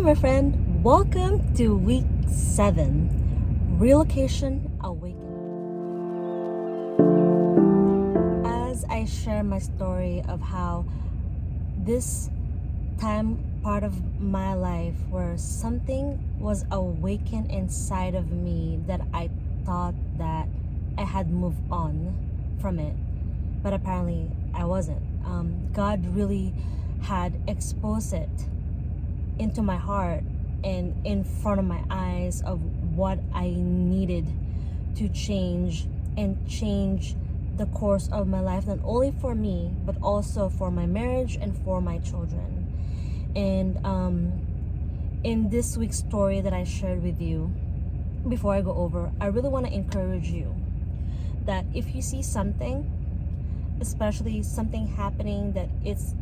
my friend. Welcome to week 7, Relocation Awakening. As I share my story of how this part of my life where something was awakened inside of me that I thought that I had moved on from it, but apparently I wasn't. God really had exposed it into my heart and in front of my eyes of what I needed to change and change the course of my life, not only for me but also for my marriage and for my children. And in this week's story that I shared with you, before I go over, I really want to encourage you that if you see something, especially something happening that it's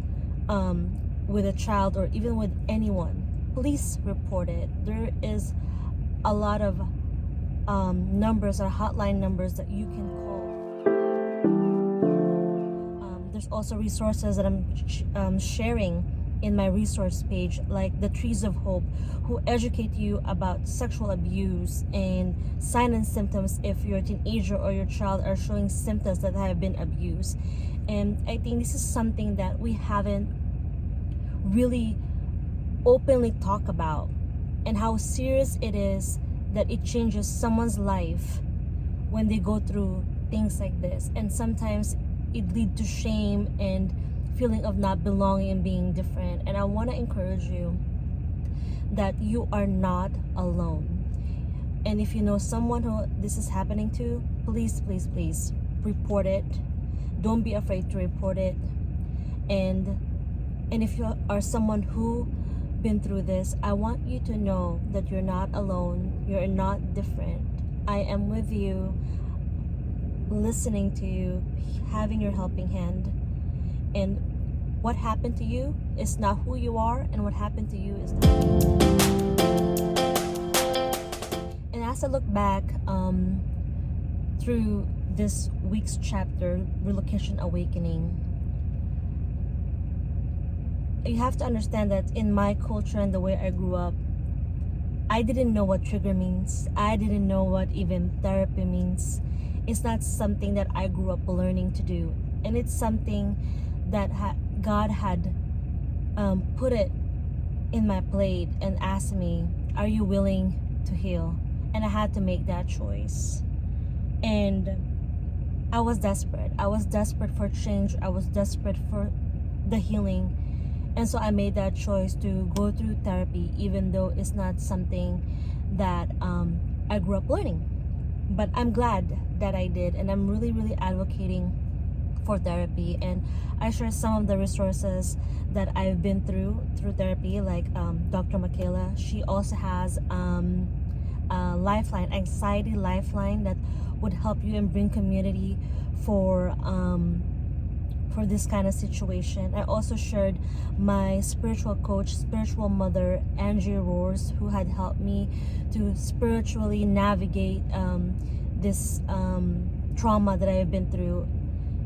with a child or even with anyone, please report it. There is a lot of numbers or hotline numbers that you can call. There's also resources that I'm sharing in my resource page, like the Trees of Hope, who educate you about sexual abuse and signs and symptoms if your teenager or your child are showing symptoms that have been abused. And I think this is something that we haven't really openly talk about, and how serious it is that it changes someone's life when they go through things like this. And sometimes it leads to shame and feeling of not belonging and being different. And I want to encourage you that you are not alone. And if you know someone who this is happening to, please report it. Don't be afraid to report it. And if you are someone who been through this, I want you to know that you're not alone. You're not different. I am with you, listening to you, having your helping hand. And what happened to you is not who you are, and what happened to you is not. And as I look back through this week's chapter, Relocation Awakening, you have to understand that in my culture and the way I grew up, I didn't know what trigger means. I didn't know what even therapy means. It's not something that I grew up learning to do. And it's something that God had put it in my plate and asked me, are you willing to heal? And I had to make that choice. And I was desperate. I was desperate for change. I was desperate for the healing. And so I made that choice to go through therapy, even though it's not something that I grew up learning. But I'm glad that I did, and I'm really advocating for therapy. And I share some of the resources that I've been through therapy, like Dr. Michaela. She also has a lifeline, anxiety lifeline, that would help you and bring community for this kind of situation. I also shared my spiritual coach, spiritual mother, Angie Roars, who had helped me to spiritually navigate this trauma that I have been through.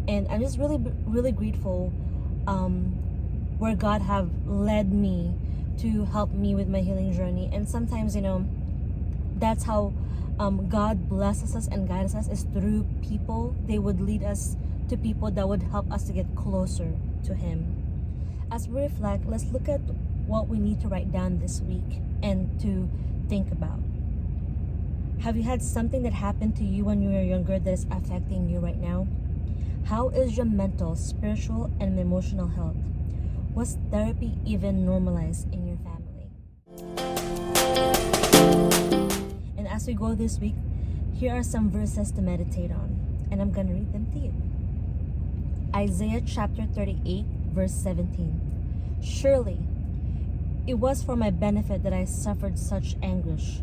And I'm just really grateful where God have led me to help me with my healing journey. And sometimes, that's how God blesses us and guides us, is through people. They would lead us to people that would help us to get closer to Him. As we reflect, let's look at what we need to write down this week and to think about. Have you had something that happened to you when you were younger that is affecting you right now? How is your mental, spiritual, and emotional health? Was therapy even normalized in your family? And as we go this week, here are some verses to meditate on, and I'm going to read them to you. Isaiah chapter 38, verse 17. Surely it was for my benefit that I suffered such anguish.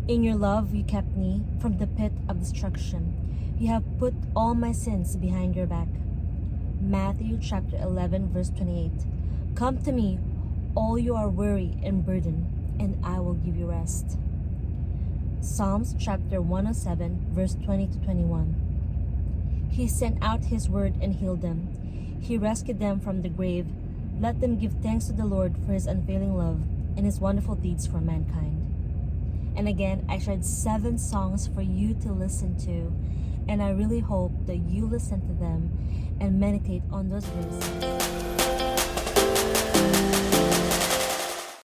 In your love you kept me from the pit of destruction. You have put all my sins behind your back. Matthew chapter 11, verse 28. Come to me, all you are weary and burdened, and I will give you rest. Psalms chapter 107, verse 20 to 21. He sent out His word and healed them. He rescued them from the grave. Let them give thanks to the Lord for His unfailing love and his wonderful deeds for mankind. And again, I shared 7 songs for you to listen to, and I really hope that you listen to them and meditate on those verses.